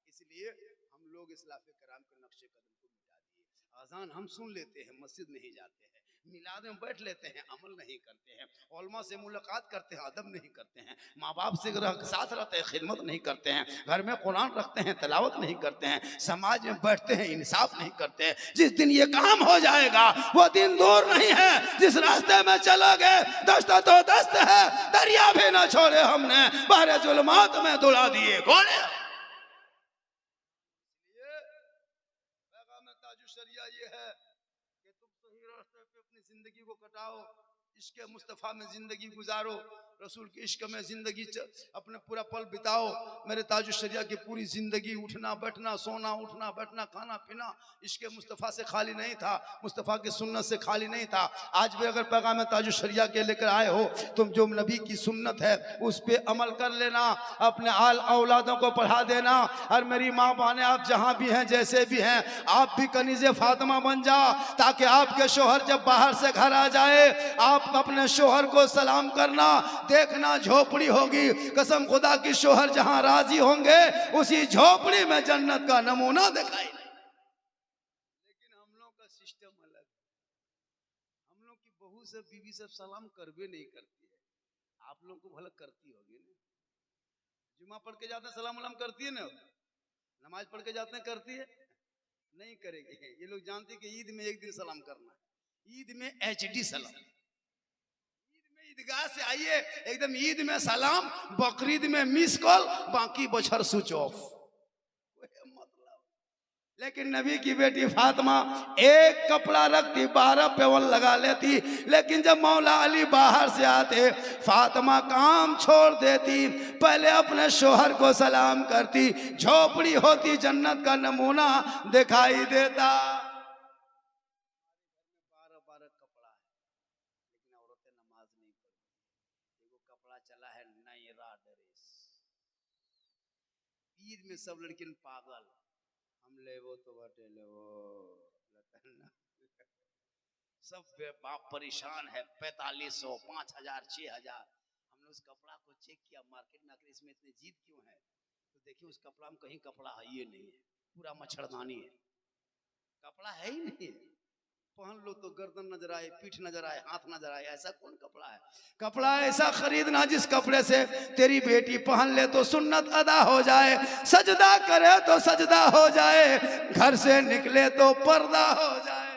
इसलिए हम लोग इस्लाफ़े कराम के नक्शे कदम को मिटा दिए। अजान हम सुन लेते हैं, मस्जिद नहीं जाते हैं, मिलाद में बैठ लेते हैं, अमल नहीं करते हैं, उलमा से मुलाकात करते हैं, अदब नहीं करते हैं, माँ बाप से साथ रहते हैं, खिदमत नहीं करते हैं, घर में कुरान रखते हैं, तिलावत नहीं करते हैं, समाज में बैठते हैं, इंसाफ नहीं करते हैं। जिस दिन ये काम हो जाएगा वो दिन दूर नहीं है। जिस रास्ते में चलोगे दस्त तो दस्त है, दरिया भी न छोड़े हमने, बाहर जुल्मात में दुला दिए घोड़े। शरिया ये है कि तुम सही रास्ते पे अपनी जिंदगी को कटाओ, इश्क मुस्तफ़ा में जिंदगी गुजारो, रसूल के इश्क में जिंदगी अपने पूरा पल बिताओ। मेरे ताजुश शरिया की पूरी जिंदगी उठना बैठना, सोना उठना बैठना, खाना पीना इश्क मुस्तफ़ा से खाली नहीं था, मुस्तफ़ा की सुन्नत से खाली नहीं था। आज भी अगर पैगाम ताजुश शरिया के लेकर आए हो, तुम जो नबी की सुन्नत है उस पर अमल कर लेना, अपने आल औलादों को पढ़ा देना। और मेरी माँ बहनें, आप जहाँ भी हैं, जैसे भी हैं, आप भी कनीज़े फातिमा बन जा, ताकि आपके शोहर जब बाहर से घर आ जाए, आप अपने शोहर को सलाम करना। देखना झोपड़ी होगी, कसम खुदा की शोहर जहां राजी होंगे उसी झोपड़ी में जन्नत का नमूना दिखाई। लेकिन हम लोग का सिस्टम अलग, हम हम लोग की बहू से बीवी से सलाम करवे नहीं करती है, आप लोग को भला करती होगी ना। जुमा पढ़ के जाते हैं सलाम वलाम करती है ना, नमाज पढ़ के जाते हैं करती है नहीं करेगी। ये लोग जानते हैं कि ईद में एक दिन सलाम करना है, ईद में एचडी सलाम, ईद में ईदगाह से आइए एकदम ईद में सलाम, बकरीद में मिस कॉल, बाकी बछर स्विच ऑफ। लेकिन नबी की बेटी फातिमा एक कपड़ा रखती 12 पेवन लगा लेती, लेकिन जब मौला अली बाहर से आते फातिमा काम छोड़ देती, पहले अपने शोहर को सलाम करती, झोपड़ी होती जन्नत का नमूना दिखाई देता। 12 कपड़ा है लेकिन औरतें नमाज नहीं पढ़ती। एगो कपड़ा चला है नयरा ड्रेस, ईद में सब लड़किन पागल, हम ले वो तो बटे ले वो सब बाप परेशान है। 4500 5000 6000। हमने उस कपड़ा को चेक किया मार्केट में, आखिर इसमें इतने जीत क्यों है, तो देखिए उस कपड़ा में कहीं कपड़ा है ये नहीं है, पूरा मच्छरदानी है, कपड़ा है ही नहीं है। पहन लो तो गर्दन नजर आए, पीठ नजर आए, हाथ नजर आए, ऐसा कौन कपड़ा है। कपड़ा ऐसा खरीदना जिस कपड़े से तेरी बेटी पहन ले तो सुन्नत अदा हो जाए, सजदा करे तो सजदा हो जाए, घर से निकले तो पर्दा हो जाए।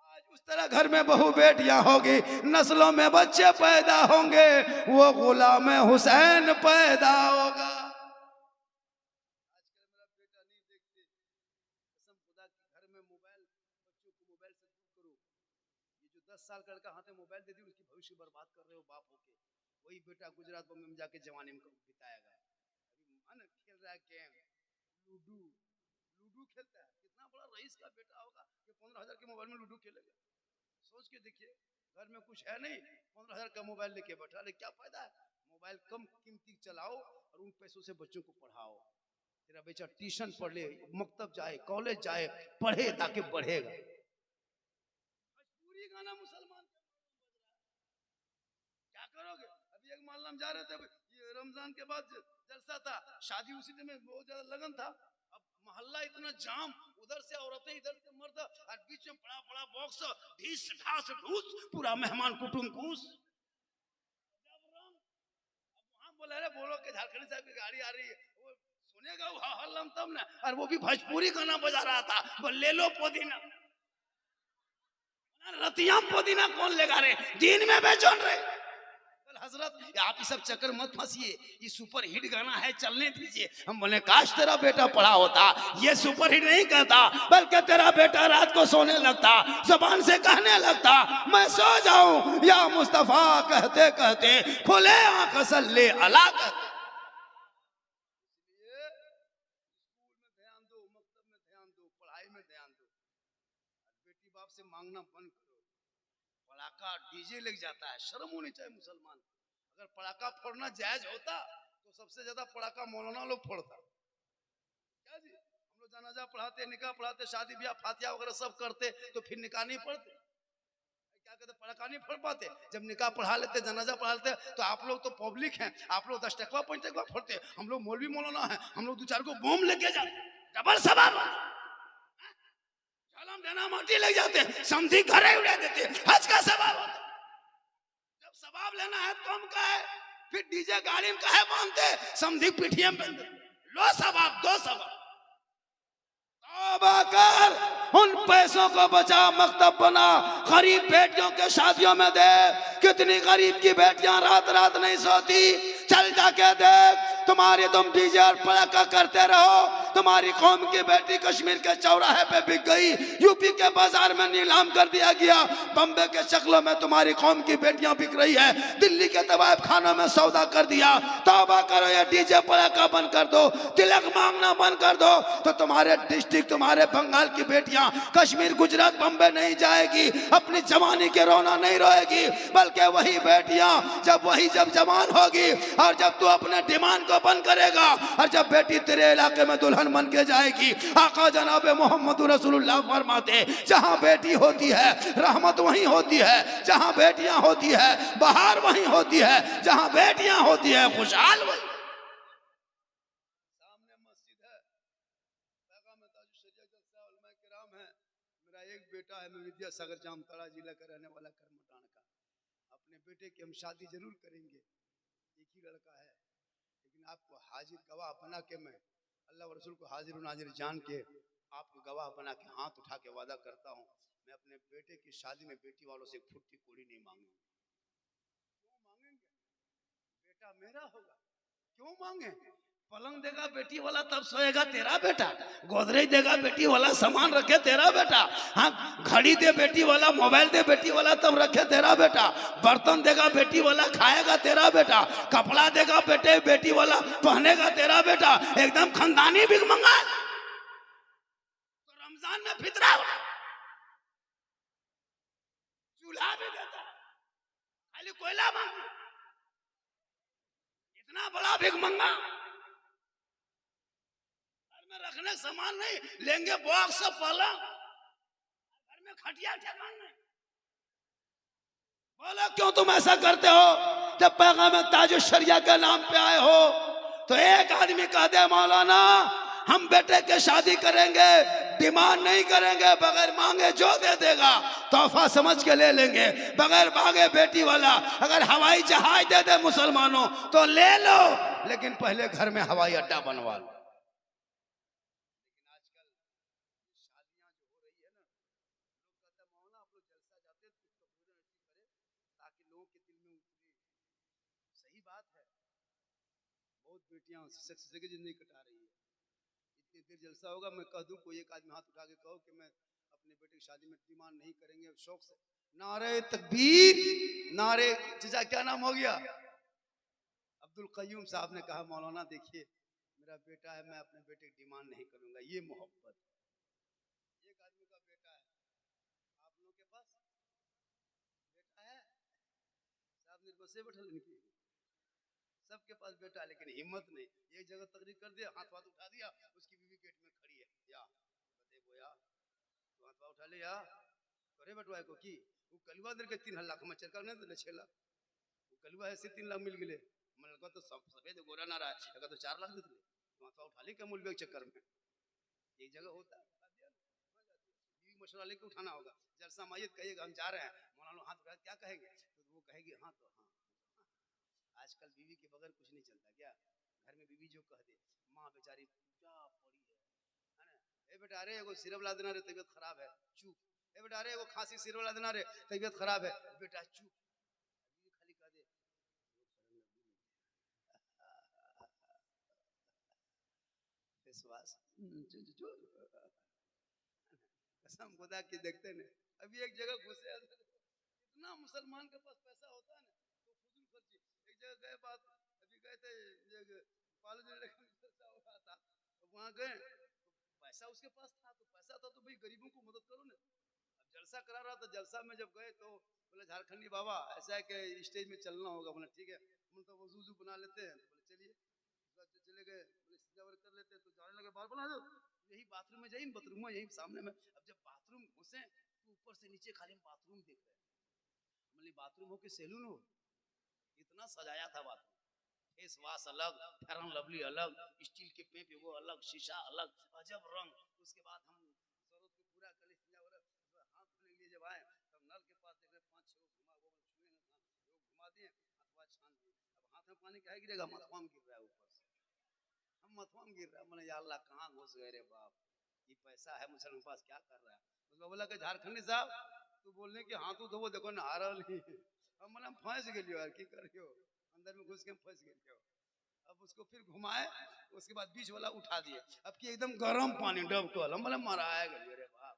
आज उस तरह घर में बहू बेटियां होगी, नस्लों में बच्चे पैदा होंगे, वो गुलाम हुसैन पैदा होगा। जो 10 साल का लड़का हाथ में मोबाइल दे दी उसकी भविष्य बर्बाद कर रहे हो बाप होके। वही बेटा गुजरात में जाके जवानी में बिताएगा। अभी खेल रहा है गेम लूडो, लूडो खेलता है, कितना बड़ा रईस का बेटा होगा कि 15,000 के मोबाइल में लूडो खेलेगा। सोच के देखिए, घर में कुछ है नहीं, 15,000 का मोबाइल लेके बैठा, लेकिन क्या फायदा है। मोबाइल कम कीमती चलाओ और उन पैसों से बच्चों को पढ़ाओ। तेरा बेटा ट्यूशन पढ़ ले, मकतब जाए, कॉलेज जाए, पढ़े ताकि बढ़ेगा। गाना मुसलमान क्या करोगे। अभी एक मोहल्ला में जा रहे थे, ये रमजान के बाद जलसा था, शादी उसी में बहुत ज्यादा लगन था। अब मोहल्ला इतना जाम, उधर से औरतें इधर से मर्द, और बीच में बड़ा बड़ा बॉक्स, ढीस ढास ढूस, पूरा मेहमान कुटुंब घूस। अब वहां बोले अरे बोलो कि झारखंड साहब की गाड़ी आ रही है, वो सुनेगा वो हल्लम तब ना। और वो भी भोजपुरी गाना बजा रहा था, वो ले लो पुदीना, रतिया पुदीना कौन लेगा रे, दिन में बेचोन रे। हजरत आप इस सब चक्कर मत फंसिए, ये सुपर हिट गाना है, चलने दीजिए। हम बोले काश तेरा बेटा पढ़ा होता, ये सुपर हिट नहीं कहता, बल्कि तेरा बेटा रात को सोने लगता, जुबान से कहने लगता मैं सो जाऊं या मुस्तफा, कहते कहते खुले आंख सल्ले अला कहते। बाप से मांगना बंद करो। पड़ाका डीजे लग जाता है, शर्म होनी चाहिए मुसलमान। अगर पड़ाका फोड़ना जायज होता तो सबसे ज्यादा पड़ाका मौलाना लोग फोड़ता। क्या जी, हम लोग जनाजा पढ़ाते, निकाह पढ़ाते, शादी ब्याह फातिहा वगैरह सब करते, तो फिर निकाह नहीं पढ़ते। क्या कहते, पड़ाका नहीं फोड़ पाते। जब निकाह पढ़ा लेते, जनाजा पढ़ा लेते, तो आप लोग तो पब्लिक हैं, आप लोग 10 टकवा 5 टकवा फोड़ते, हम लोग मौलवी मौलाना है, हम लोग 2-4 को बम लेके जाते, डबल सवाब देना, माटी लग जाते, समझी घरे उड़ा देते, हज का सवाब होता। जब सवाब लेना है तो हम कहे, फिर डीजे गाड़ी में कहे बांधते, समझी पिठिया में लो सवाब, 2 सवाब। तौबा कर, उन पैसों को बचा, मकतब बना, गरीब बेटियों के शादियों में दे। कितनी गरीब की बेटियां रात रात नहीं सोती, चल जाके देख। तुम्हारे तुम डीजे और पड़ाका करते रहो, तुम्हारी कौम की बेटी कश्मीर के चौराहे पे बिक गई, यूपी के बाजार में नीलाम कर दिया गया, बम्बे के शक्लों में तुम्हारी कौम की बेटियां बिक रही है, दिल्ली के तवायफ खानों में सौदा कर दिया। तौबा करो, ये डीजे पड़ाका बंद कर दो, तिलक मांगना बंद कर दो, तो तुम्हारे डिस्ट्रिक्ट, तुम्हारे बंगाल की बेटियां कश्मीर गुजरात बम्बे नहीं जाएगी, अपनी जवानी के रोना नहीं रोएगी, बल्कि वही बेटियां जब जवान होगी और जब तू अपने डिमांड को बंद करेगा, और जब बेटी तेरे इलाके में दुल्हन बन के जाएगी, आका जनाब मोहम्मद रसूलुल्लाह फरमाते, जहां बेटी होती है रहमत वहीं होती है, जहां बेटियां होती है बहार वहीं होती है, जहां बेटियां होती है खुशहाल वहीं। सामने मस्जिद है, मेरा एक बेटा है, मैं विद्यासागर जामताड़ा जिला का रहने वाला करमटान का। अपने बेटे की हम शादी जरूर करेंगे, एक ही लड़का है, लेकिन आपको हाजिर गवाह बना के मैं अल्लाह और रसूल को हाजिर नाजिर जान के आपको गवाह बना के हाथ उठा के वादा करता हूँ, मैं अपने बेटे की शादी में बेटी वालों से फुट्टी कोड़ी नहीं मांगूंगा। क्यों मांगेंगे? बेटा मेरा होगा, क्यों मांगे? पलंग देगा बेटी वाला तब सोएगा तेरा बेटा, गोदरेज देगा बेटी वाला सामान रखे तेरा बेटा, हाँ घड़ी दे बेटी वाला, मोबाइल दे बेटी वाला तब रखे तेरा बेटा, बर्तन देगा बेटी वाला खाएगा तेरा बेटा, कपड़ा देगा बेटी वाला पहनेगा तेरा बेटा, एकदम खानदानी भी मंगा। तो रमजान में फितरा चूल्हा भी देता है, खाली कोयला मांगू, इतना बड़ा भीख मंगा। रखने सामान नहीं लेंगे, बॉक्स पलंग, घर में खटिया ठेकान नहीं। बोलो क्यों तुम ऐसा करते हो? जब पैगाम ताजुल शरिया के नाम पे आए हो तो एक आदमी कह दे मौलाना हम बेटे के शादी करेंगे, डिमांड नहीं करेंगे, बगैर मांगे जो दे देगा तोहफा समझ के ले लेंगे, बगैर मांगे बेटी वाला अगर हवाई जहाज दे दे मुसलमानों तो ले लो, लेकिन पहले घर में हवाई अड्डा बनवा लो। बेटियां की जिंदगी कटा रही है, इतनी देर जलसा होगा, मैं कह दूं कोई एक आदमी हाथ उठा के कहो कि मैं अपने बेटे की शादी में डिमांड नहीं करेंगे, शौक से नारे तकबीर, नारे चचा क्या नाम हो गया, अब्दुल कयूम साहब ने कहा मौलाना देखिए मेरा बेटा है, मैं अपने बेटे की डिमांड नहीं करूंगा। ये मोहब्बत, एक आदमी का बेटा है, आप लोगों के पास बेटा है साहब निर्बसे बैठल इनकी, सबके पास बेटा लेकिन हिम्मत नहीं। एक जगह तकरीर कर दिया, हाथ हाथ उठा दिया, उसकी बीवी गेट में खड़ी है, या बते बोया तो हाथ उठा ले या करे बटवाए को की वो कलवा दर के 3 लाख में चरका नहीं तो 6 लाख वो कलवा है से 3 लाख मिल गए, मन को तो सब सफेद गोरा ना रहा है तो 4 लाख देते तो हाथ उठा ले के मूल बेग चक्कर में एक जगह होता है, बीवी मशवरा लेके उठाना होगा। जलसा मायत कहिएगा हम जा रहे हैं, मौलाना हाथ उठा क्या कहेंगे तो वो कहेगी हाँ तो हाँ, आजकल बीवी के बगैर कुछ नहीं चलता क्या, घर में बीवी जो कह दे, माँ बेचारी पूजा पड़ी है ना, ए बेटा अरे एगो सिरप ला देना रे तबीयत खराब है, चुप, ए बेटा अरे एगो खांसी सिरप ला देना रे तबीयत खराब है, बेटा चुप, बीवी खाली कह दे विश्वास कसम खुदा की देखते ने। अभी एक जगह घुसे, इतना मुसलमान के पास पैसा होता है ना तो फजूल खर्ची, एक जगह गए बात अभी गए थे कॉलेज में हो रहा था, तो वहाँ गए तो पैसा उसके पास था, तो पैसा था तो भाई गरीबों को मदद करो ना। अब जलसा करा रहा था, जलसा में जब गए तो बोले झारखंडी बाबा ऐसा है कि स्टेज में चलना होगा, बोले ठीक है, हम तो वजू बना लेते हैं, तो बोले चलिए, चले गए, बोले सजावट कर लेते हैं, तो जाने लगे बाहर, बोला यही बाथरूम में जाइए, बाथरूम यही सामने में। अब जब बाथरूम घुसे तो ऊपर से नीचे खाली बाथरूम देख रहे हैं, मतलब बाथरूम हो कि सैलून हो, इतना सजाया था बाथरूम, फेस वॉश अलग, फेयर लवली अलग, स्टील के पेप वो अलग, शीशा अलग, अजब रंग। उसके बाद हम जरूरत को पूरा कर लिया, हाथ धोने के लिए जब आए तब नल के पास देख रहे 5-6 घुमा, वो घुमा दिए, हाथवा छान दिए, अब हाथ में पानी क्या गिरेगा, मथवा में गिर रहा है ऊपर से, हम मथवा में गिर रहा है, मैंने या अल्लाह कहाँ घुस गए रे बाप, ये पैसा है मुसलमान के पास क्या कर रहा है। उसको बोला कि झारखंडी साहब तू बोलने की हाथों धोवो देखो नहा रही, हम बोला फंस गए यार की करियो, अंदर में घुस के फंस गए। अब उसको फिर घुमाए, उसके बाद बीच वाला उठा दिए, अब की एकदम गर्म पानी डब तो हम बोले मराया गए रे बाप,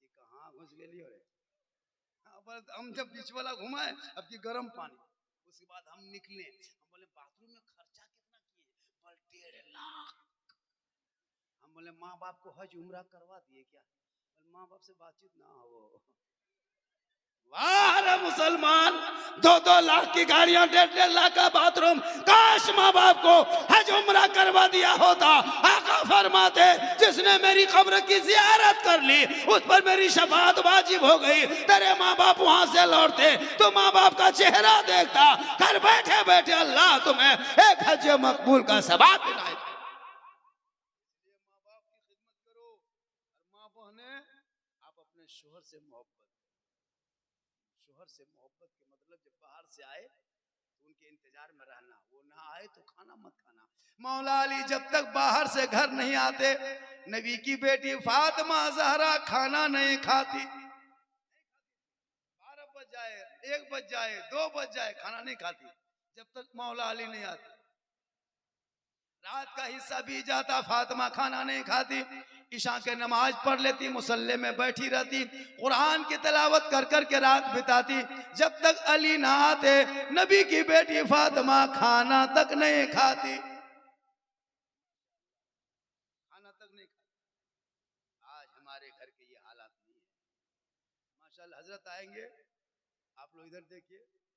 ये कहाँ घुस गए रे। हम जब बीच वाला घुमाए अब की गर्म पानी, उसके बाद हम निकले, हम बोले बाथरूम में खर्चा कितना किए, बोल 1.5 लाख। हम बोले माँ बाप को हज उम्रा करवा दिए क्या, माँ बाप से बातचीत ना हो। वाह मुसलमान, 2-2 लाख की गाड़ियां, 1.5 लाख का बाथरूम, काश माँ बाप को हज उम्रा करवा दिया होता। आका फरमाते जिसने मेरी कब्र की जियारत कर ली उस पर मेरी शफाअत वाजिब हो गई। तेरे माँ बाप वहां से लौटते तो माँ बाप का चेहरा देखता, घर बैठे बैठे अल्लाह तुम्हें एक हज मकबूल का सवाब दिलाए। माँ बाप की खिदमत करो, और माँ बहने आप अपने शोहर से मोहब्बत, शोहर से मोहब्बत के मतलब जब बाहर से आए तो उनके इंतजार में रहना, वो ना आए तो खाना मत खाना। मौला अली जब तक बाहर से घर नहीं आते, नबी की बेटी फातिमा ज़हरा खाना नहीं खाती। 12 बज जाए, 1 बज जाए, 2 बज जाए, खाना नहीं खाती जब तक मौला अली नहीं आते। रात का हिस्सा भी जाता, फातिमा खाना नहीं खाती, ईशा के नमाज पढ़ लेती, मुसल्ले में बैठी रहती, कुरान की तिलावत कर कर के रात बिताती। जब तक अली ना आते, नबी की बेटी फातिमा खाना तक नहीं खाती, खाना तक नहीं खाती। आज हमारे घर के ये हालात नहीं है। माशाअल्लाह हजरत आएंगे, आप लोग इधर देखिए।